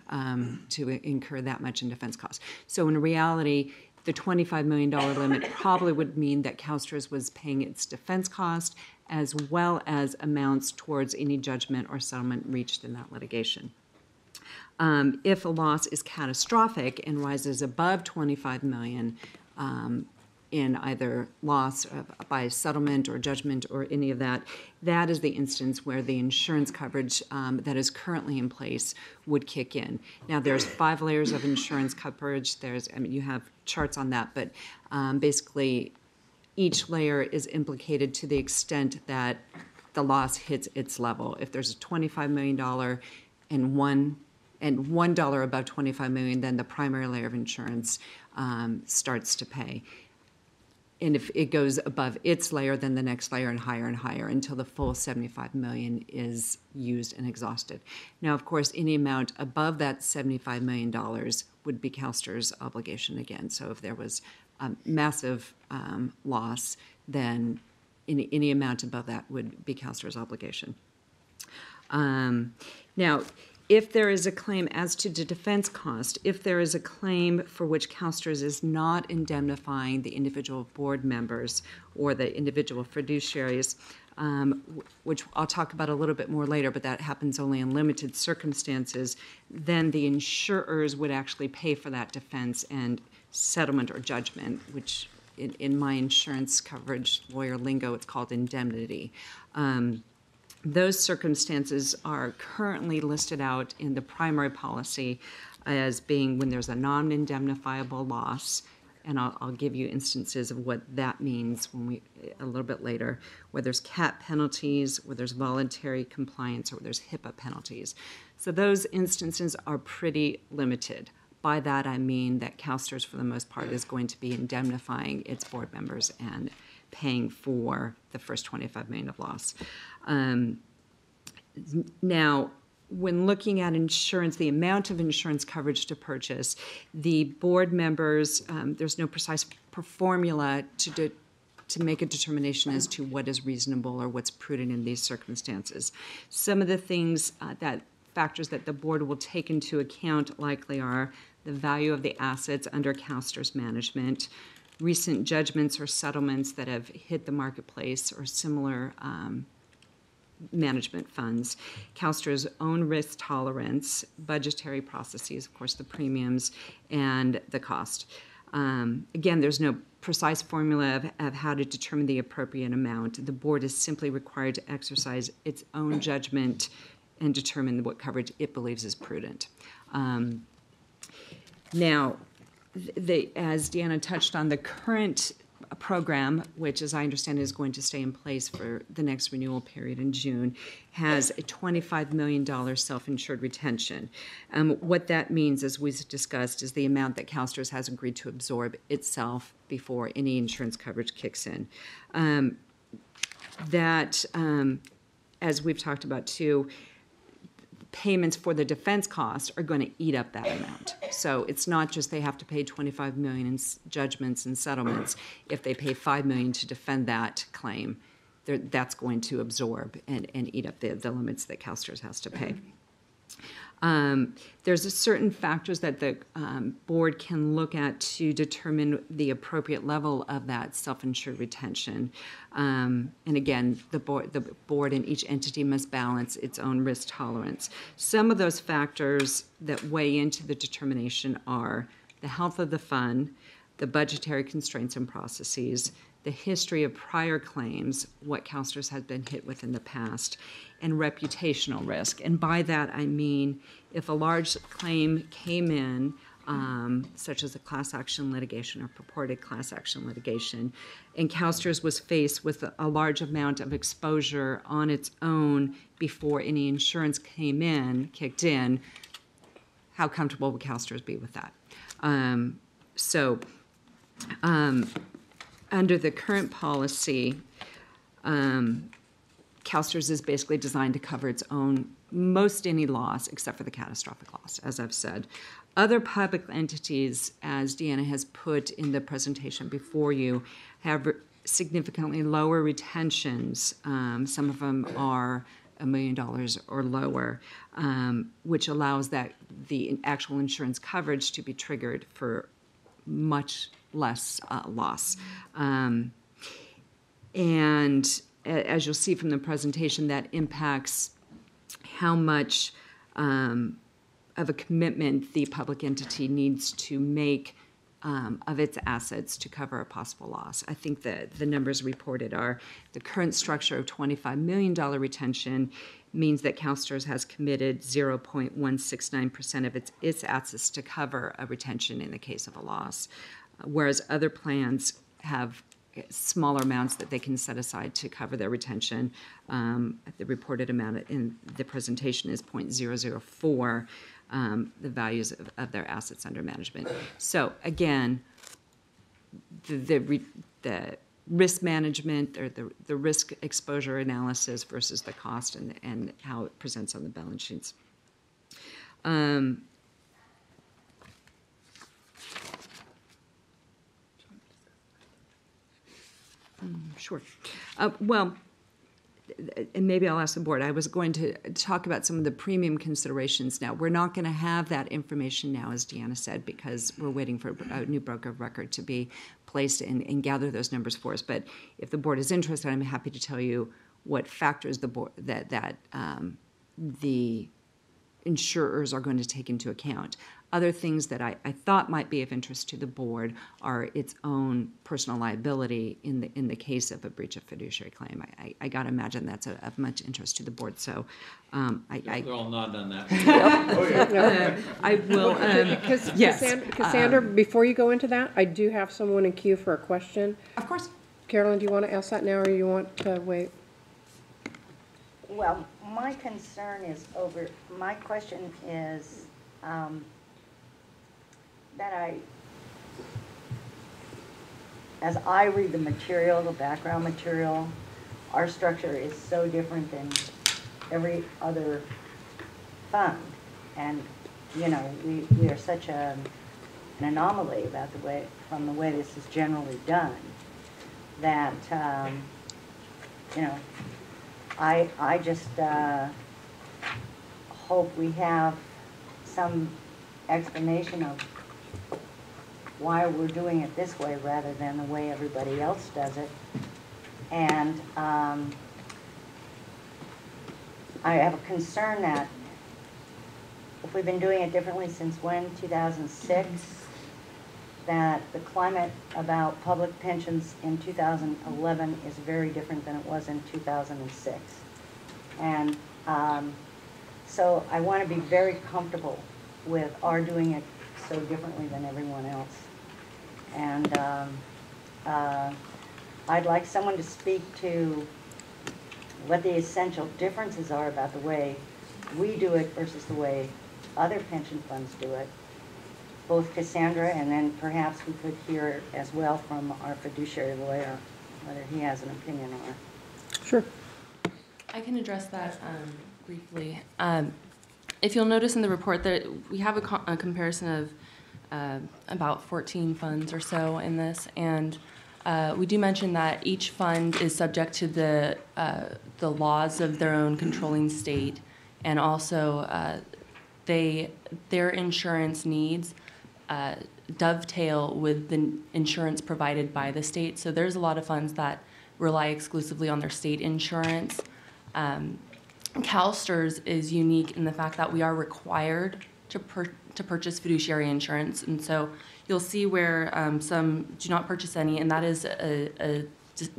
to incur that much in defense costs. So in reality, the $25 million limit probably would mean that CalSTRS was paying its defense cost as well as amounts towards any judgment or settlement reached in that litigation. If a loss is catastrophic and rises above $25 million in either loss by settlement or judgment or any of that, that is the instance where the insurance coverage that is currently in place would kick in. Now, there's 5 layers of insurance coverage. You have charts on that, but basically each layer is implicated to the extent that the loss hits its level. If there's a $25 million and $1 above $25 million, then the primary layer of insurance starts to pay. And if it goes above its layer, then the next layer and higher until the full $75 million is used and exhausted. Now, of course, any amount above that $75 million would be CalSTRS' obligation again. So if there was a massive loss, then any amount above that would be CalSTRS' obligation. Now, if there is a claim as to the defense cost, if there is a claim for which CalSTRS is not indemnifying the individual board members or the individual fiduciaries, which I'll talk about a little bit more later, but that happens only in limited circumstances, then the insurers would actually pay for that defense and settlement or judgment, which in my insurance coverage lawyer lingo, it's called indemnity. Those circumstances are currently listed out in the primary policy as being when there's a non-indemnifiable loss, and I'll give you instances of what that means a little bit later, where there's CAT penalties, where there's voluntary compliance, or where there's HIPAA penalties. So those instances are pretty limited. By that I mean that CalSTRS, for the most part, is going to be indemnifying its board members and paying for the first $25 million of loss. Now, when looking at insurance, the amount of insurance coverage to purchase, the board members, there's no precise formula to make a determination as to what is reasonable or what's prudent in these circumstances. Some of the things factors that the board will take into account likely are the value of the assets under CalSTRS management, recent judgments or settlements that have hit the marketplace or similar management funds, CalSTRS' own risk tolerance, budgetary processes, of course, the premiums, and the cost. Again, there's no precise formula of how to determine the appropriate amount. The board is simply required to exercise its own judgment and determine what coverage it believes is prudent. Now, as Deanna touched on, the current program, which as I understand is going to stay in place for the next renewal period in June, has a $25 million self-insured retention. What that means, as we discussed, is the amount that CalSTRS has agreed to absorb itself before any insurance coverage kicks in. As we've talked about too, payments for the defense costs are going to eat up that amount. So it's not just they have to pay $25 million in judgments and settlements. If they pay $5 million to defend that claim, that's going to absorb and eat up the limits that CalSTRS has to pay. There's certain factors that the board can look at to determine the appropriate level of that self-insured retention. And again, the board and each entity must balance its own risk tolerance. Some of those factors that weigh into the determination are the health of the fund, the budgetary constraints and processes, the history of prior claims, what CalSTRS has been hit with in the past, and reputational risk. And by that I mean if a large claim came in, such as a class action litigation or purported class action litigation, and CalSTRS was faced with a large amount of exposure on its own before any insurance kicked in, how comfortable would CalSTRS be with that? Under the current policy, CalSTRS is basically designed to cover its own, most any loss except for the catastrophic loss, as I've said. Other public entities, as Deanna has put in the presentation before you, have significantly lower retentions. Some of them are $1 million or lower, which allows that the actual insurance coverage to be triggered for much less loss. And as you'll see from the presentation, that impacts how much of a commitment the public entity needs to make of its assets to cover a possible loss. I think that the numbers reported are the current structure of $25 million retention means that CalSTRS has committed 0.169% of its assets to cover a retention in the case of a loss, whereas other plans have smaller amounts that they can set aside to cover their retention. The reported amount in the presentation is 0.004, the values of their assets under management. So again, the risk management or the risk exposure analysis versus the cost and how it presents on the balance sheets. Sure. Well, and maybe I'll ask the board. I was going to talk about some of the premium considerations now. We're not going to have that information now, as Deanna said, because we're waiting for a new broker of record to be placed and gather those numbers for us. But if the board is interested, I'm happy to tell you what factors the board the insurers are going to take into account. Other things that I thought might be of interest to the board are its own personal liability in the case of a breach of fiduciary claim. I got to imagine that's of much interest to the board. So They're all nodding on that. I will. Yes. Cassandra, before you go into that, I do have someone in queue for a question. Of course. Carolyn, do you want to ask that now, or you want to wait? Well, my concern is my question is that as I read the material, the background material, our structure is so different than every other fund. And, you know, we are such an anomaly about from the way this is generally done that, you know, I just hope we have some explanation of why we're doing it this way rather than the way everybody else does it. And I have a concern that if we've been doing it differently since when, 2006, that the climate about public pensions in 2011 is very different than it was in 2006. And so I want to be very comfortable with our doing it so differently than everyone else. And I'd like someone to speak to what the essential differences are about the way we do it versus the way other pension funds do it. Both Cassandra, and then perhaps we could hear as well from our fiduciary lawyer, whether he has an opinion on it. Sure. I can address that briefly. If you'll notice in the report that we have a comparison of about 14 funds or so in this, and we do mention that each fund is subject to the laws of their own controlling state, and also their insurance needs dovetail with the insurance provided by the state. So there's a lot of funds that rely exclusively on their state insurance. CalSTRS is unique in the fact that we are required to purchase fiduciary insurance, and so you'll see where some do not purchase any, and that is a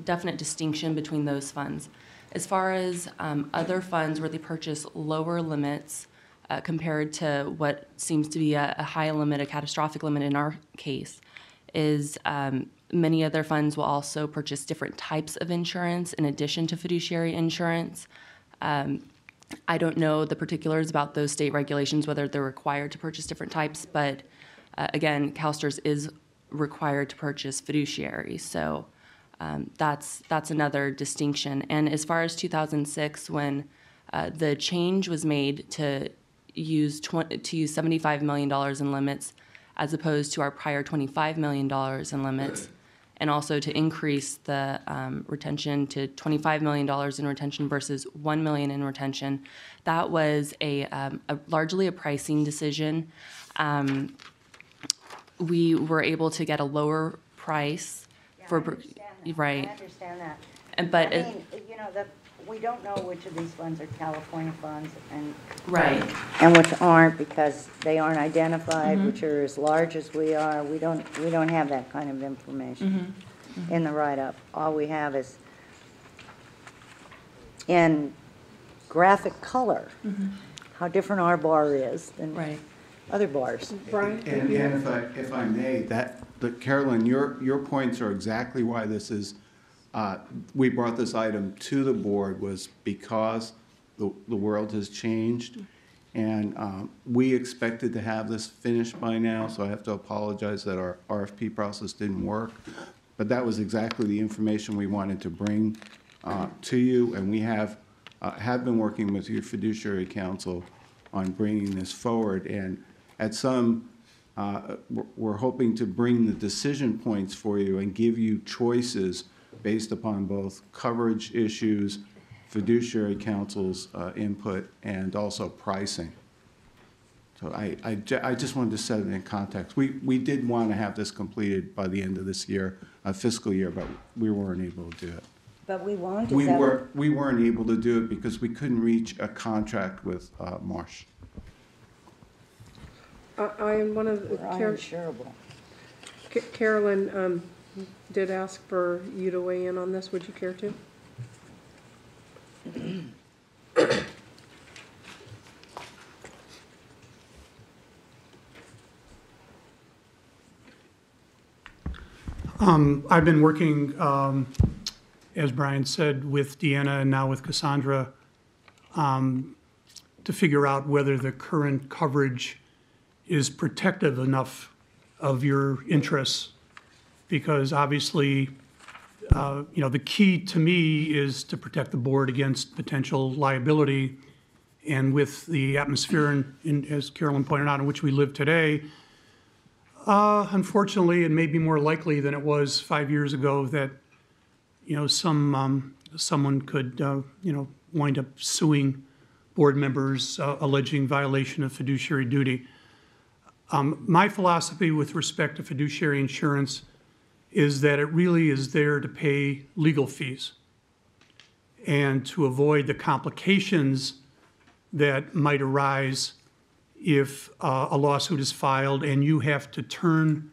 definite distinction between those funds. As far as other funds where they purchase lower limits compared to what seems to be a high limit, a catastrophic limit in our case, is many other funds will also purchase different types of insurance in addition to fiduciary insurance. I don't know the particulars about those state regulations, whether they're required to purchase different types, but again, CalSTRS is required to purchase fiduciary. So That's another distinction. And as far as 2006, when the change was made to use $75 million in limits as opposed to our prior $25 million in limits, and also to increase the retention to $25 million in retention versus $1 million in retention, that was largely a pricing decision. We were able to get a lower price for, right. I understand that. But I mean, you know, we don't know which of these funds are California funds and. Right. And which aren't, because they aren't identified, which are as large as we are. We don't have that kind of information in the write-up. All we have is in graphic color, how different our bar is than other bars. Brian? And if I may, Carolyn, your points are exactly why this is, we brought this item to the board was because the world has changed. And we expected to have this finished by now, so I have to apologize that our RFP process didn't work. But that was exactly the information we wanted to bring to you, and we have been working with your fiduciary council on bringing this forward. And at some, we're hoping to bring the decision points for you and give you choices based upon both coverage issues, fiduciary council's input, and also pricing. So I just wanted to set it in context. We did want to have this completed by the end of this year, fiscal year, but we weren't able to do it. But we won't. We weren't able to do it because we couldn't reach a contract with Marsh. I'm one of We're uninsurable. Carolyn did ask for you to weigh in on this. Would you care to? I've been working, as Brian said, with Deanna and now with Cassandra to figure out whether the current coverage is protective enough of your interests. Because obviously, the key to me is to protect the board against potential liability. And with the atmosphere, as Carolyn pointed out, in which we live today, unfortunately, it may be more likely than it was 5 years ago that, someone could, wind up suing board members alleging violation of fiduciary duty. My philosophy with respect to fiduciary insurance is that it really is there to pay legal fees and to avoid the complications that might arise if a lawsuit is filed and you have to turn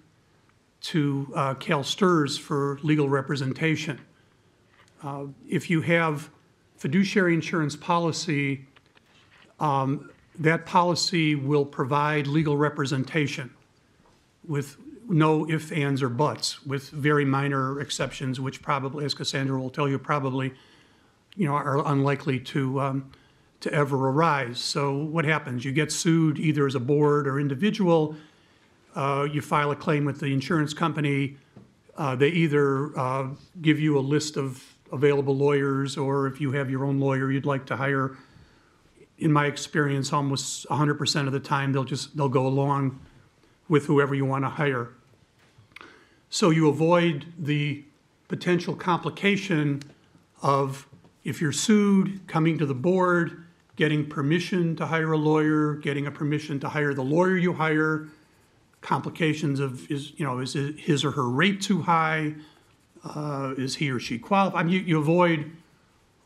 to CalSTRS for legal representation. If you have fiduciary insurance policy, that policy will provide legal representation with no ifs, ands, or buts, with very minor exceptions, which probably, as Cassandra will tell you, probably, are unlikely to ever arise. So what happens? You get sued either as a board or individual. You file a claim with the insurance company. They either give you a list of available lawyers, or if you have your own lawyer you'd like to hire. In my experience, almost 100% of the time, they'll go along with whoever you want to hire. So you avoid the potential complication of, if you're sued, coming to the board, getting permission to hire a lawyer, getting a permission to hire the lawyer you hire, complications of, is his or her rate too high? Is he or she qualified? You avoid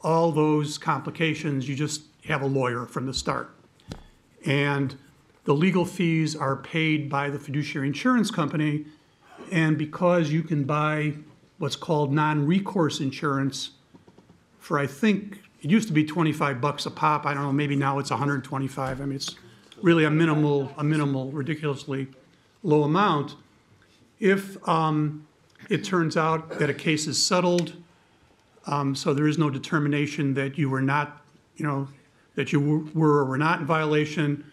all those complications. You just have a lawyer from the start. And the legal fees are paid by the fiduciary insurance company. And because you can buy what's called non-recourse insurance for, I think, it used to be $25 a pop. I don't know, maybe now it's $125. I mean, it's really a minimal, ridiculously low amount. If it turns out that a case is settled, so there is no determination that you were not, that you were or were not in violation,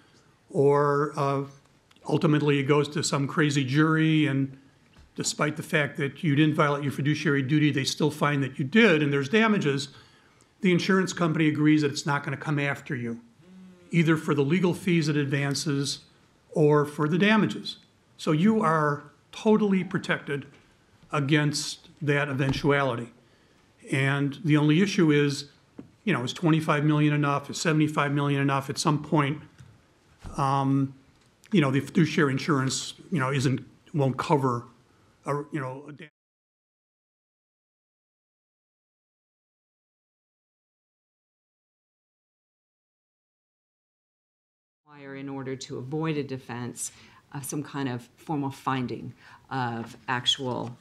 or ultimately it goes to some crazy jury and despite the fact that you didn't violate your fiduciary duty, they still find that you did and there's damages, the insurance company agrees that it's not going to come after you, either for the legal fees it advances or for the damages. So you are totally protected against that eventuality. And the only issue is, you know, is 25 million enough? Is 75 million enough? At some point, you know, the fiduciary insurance, you know, won't cover, you know, in order to avoid a defense, some kind of formal finding of actual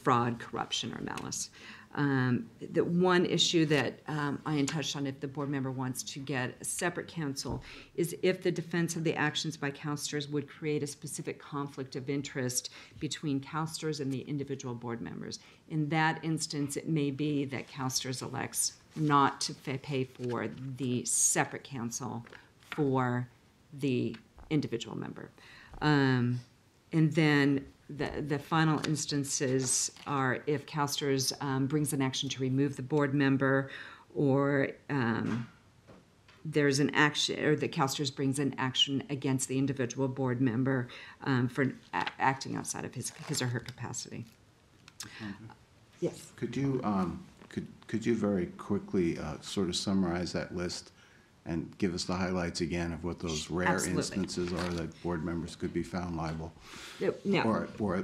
fraud, corruption, or malice. The one issue that Ian touched on, if the board member wants to get a separate counsel, is if the defense of the actions by CalSTRS would create a specific conflict of interest between CalSTRS and the individual board members. In that instance, it may be that CalSTRS elects not to pay for the separate counsel for the individual member. And then the final instances are if CalSTRS brings an action to remove the board member, or there's an action, or the CalSTRS brings an action against the individual board member for acting outside of his or her capacity. Yes. Could you could you very quickly sort of summarize that list and give us the highlights again of what those rare Absolutely. instances are that board members could be found liable? No. Or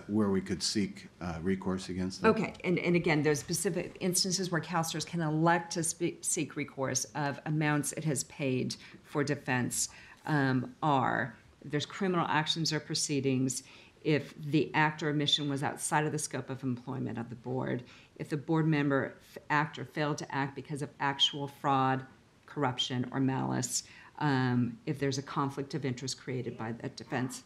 where we could seek recourse against them? Okay, and again, there's specific instances where CalSTRS can elect to seek recourse of amounts it has paid for defense there's criminal actions or proceedings, if the act or omission was outside of the scope of employment of the board, if the board member act or failed to act because of actual fraud, corruption, or malice, if there's a conflict of interest created by that defense.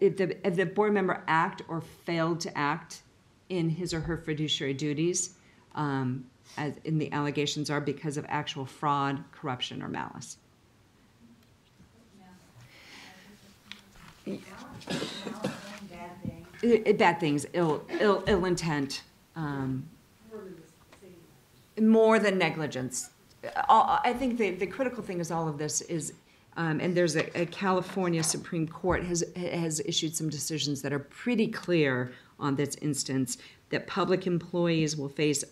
If the board member act or failed to act in his or her fiduciary duties, as in the allegations are because of actual fraud, corruption, or malice. Bad things, ill intent, more than negligence. I think the critical thing is all of this is, and there's a California Supreme Court has issued some decisions that are pretty clear on this instance, that public employees will face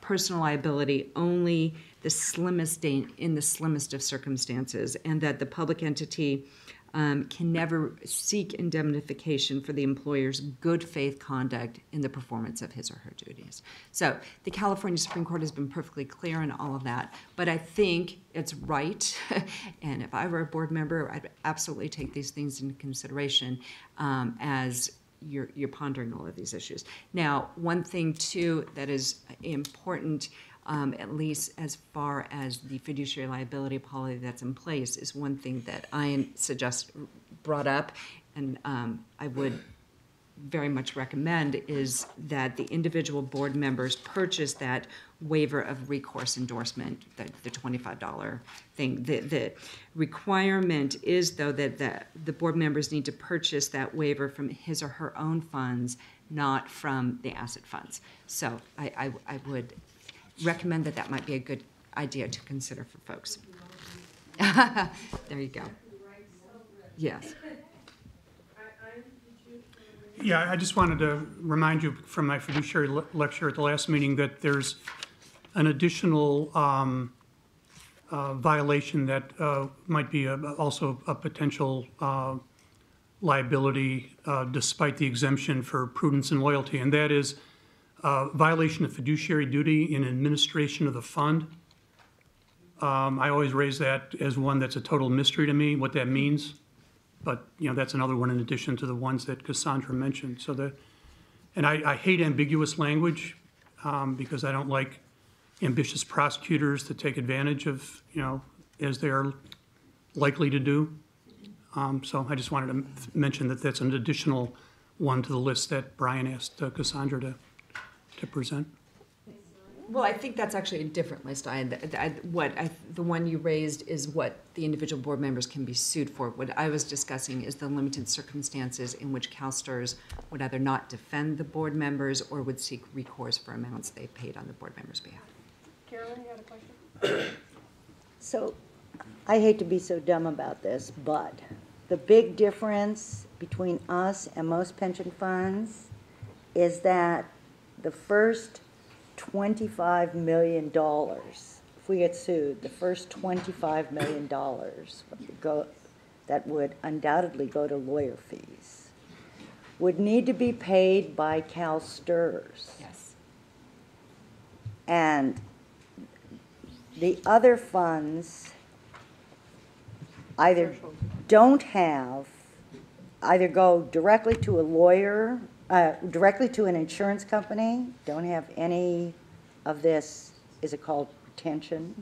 personal liability only in the slimmest of circumstances, and that the public entity can never seek indemnification for the employer's good faith conduct in the performance of his or her duties. So the California Supreme Court has been perfectly clear in all of that, but I think it's right, and if I were a board member, I'd absolutely take these things into consideration as you're pondering all of these issues. Now, one thing too that is important, at least as far as the fiduciary liability policy that's in place, is one thing that I brought up, and I would very much recommend, is that the individual board members purchase that waiver of recourse endorsement, the $25 thing. The requirement is, though, that the board members need to purchase that waiver from his or her own funds, not from the asset funds. So I would recommend that might be a good idea to consider for folks. There you go. Yes. Yeah, I just wanted to remind you from my fiduciary lecture at the last meeting that there's an additional violation that might be also a potential liability despite the exemption for prudence and loyalty, and that is violation of fiduciary duty in administration of the fund. I always raise that as one that's a total mystery to me, what that means. But, you know, that's another one in addition to the ones that Cassandra mentioned. So and I hate ambiguous language because I don't like ambitious prosecutors to take advantage of, you know, as they are likely to do. So I just wanted to mention that that's an additional one to the list that Brian asked Cassandra to present. Well, I think that's actually a different list. The one you raised is what the individual board members can be sued for. What I was discussing is the limited circumstances in which CalSTRS would either not defend the board members or would seek recourse for amounts they paid on the board members' behalf. Carolyn, you got a question? So, I hate to be so dumb about this, but the big difference between us and most pension funds is that the first $25 million, if we get sued, the first $25 million that would undoubtedly go to lawyer fees would need to be paid by CalSTRS. Yes. And the other funds either don't have, either go directly to a lawyer, directly to an insurance company, don't have any of this, is it called retention?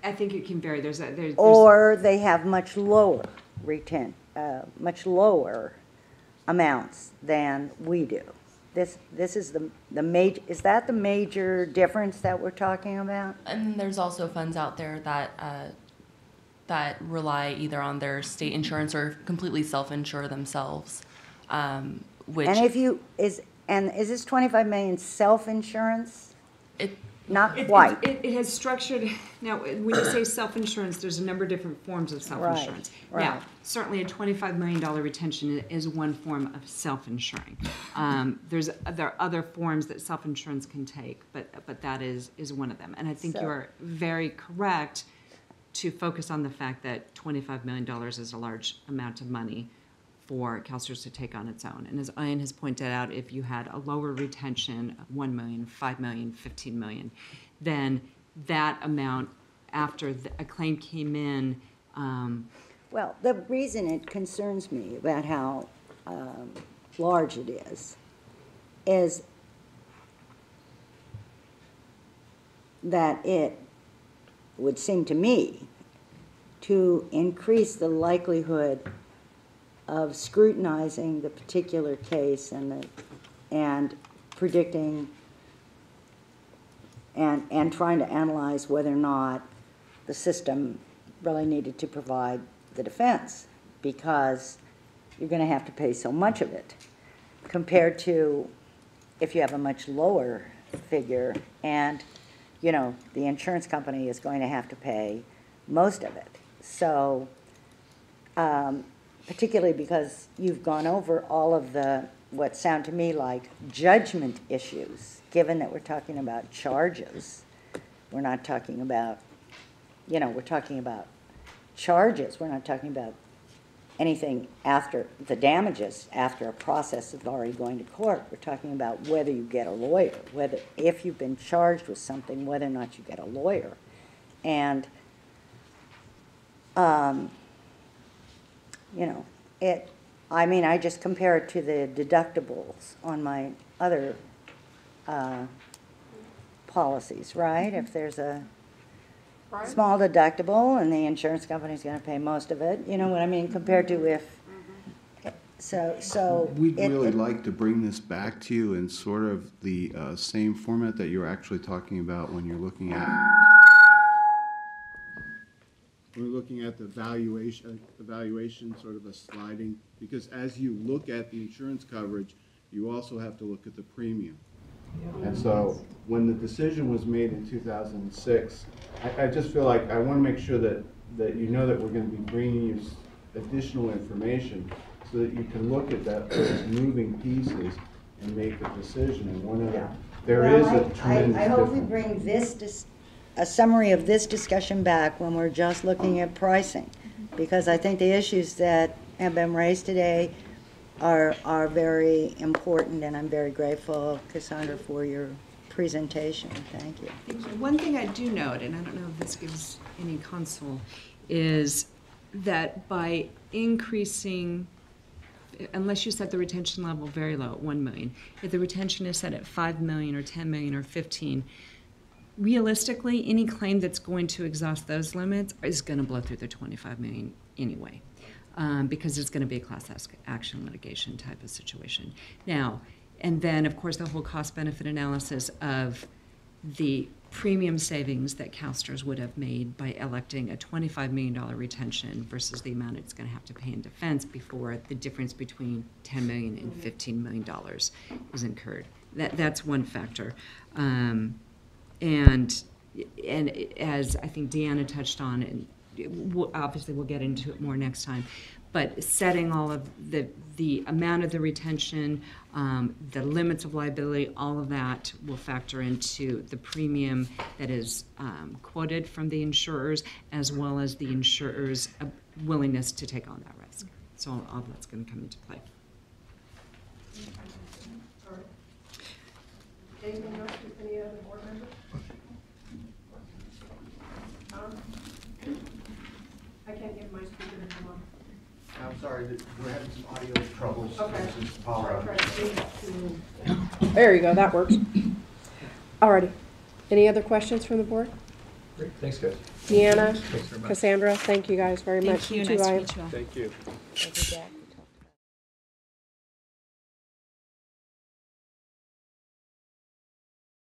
I think it can vary. There's Or they have much lower much lower amounts than we do. This is the major, is that the major difference that we're talking about? And there's also funds out there that that rely either on their state insurance or completely self-insure themselves. Which And is this 25 million self-insurance? Not quite. It has structured, now, when you say self-insurance, there's a number of different forms of self-insurance. Right. Now, certainly a $25 million retention is one form of self-insuring. There are other forms that self-insurance can take, but that is one of them. And I think you are very correct to focus on the fact that $25 million is a large amount of money for CalSTRS to take on its own. And as Ian has pointed out, if you had a lower retention of 1 million, 5 million, 15 million, then that amount after a claim came in. Well, the reason it concerns me about how large it is that it would seem to me to increase the likelihood of scrutinizing the particular case and predicting and trying to analyze whether or not the system really needed to provide the defense, because you're going to have to pay so much of it compared to if you have a much lower figure and, you know, the insurance company is going to have to pay most of it. So, particularly because you've gone over all of the, what sound to me like judgment issues, given that we're talking about charges. We're not talking about, you know, we're talking about charges. We're not talking about anything after the damages, after a process is already going to court. We're talking about whether you get a lawyer, whether, if you've been charged with something, whether or not you get a lawyer. And, you know, I mean, I just compare it to the deductibles on my other policies, right? If there's a small deductible and the insurance company's going to pay most of it, you know what I mean, compared to if, so. We'd really like to bring this back to you in sort of the same format that you were actually talking about when you're looking at the valuation, sort of a sliding, because as you look at the insurance coverage, you also have to look at the premium. And so when the decision was made in 2006, I just feel like I want to make sure that you know that we're going to be bringing you additional information so that you can look at those moving pieces and make a decision. And one of the, there is a tremendous I hope we difference. bring a summary of this discussion back when we're just looking at pricing, because I think the issues that have been raised today are very important, and I'm very grateful, Cassandra, for your presentation. Thank you. One thing I do note, and I don't know if this gives any console, is that by increasing, unless you set the retention level very low at 1 million, if the retention is set at 5 million or 10 million or 15, realistically, any claim that's going to exhaust those limits is going to blow through the 25 million anyway, because it's going to be a class action litigation type of situation. Now, and then, of course, the whole cost-benefit analysis of the premium savings that CalSTRS would have made by electing a $25 million retention versus the amount it's going to have to pay in defense before the difference between $10 million and $15 million is incurred. That's one factor. And as I think Deanna touched on, and obviously we'll get into it more next time, but setting all of the amount of the retention, the limits of liability, all of that will factor into the premium that is quoted from the insurers, as well as the insurers' willingness to take on that risk. So all that's going to come into play. Anything else with any other board members? I can't get my speaker to come on. I'm sorry, we're having some audio troubles. Okay. This is power outage. There you go, that works. Alrighty. Any other questions from the board? Great, thanks, guys. Deanna, Thanks very much. Cassandra, thank you guys very much. Thank you. too, Nice to Ryan. meet you all. Thank you. Thank you, Jack.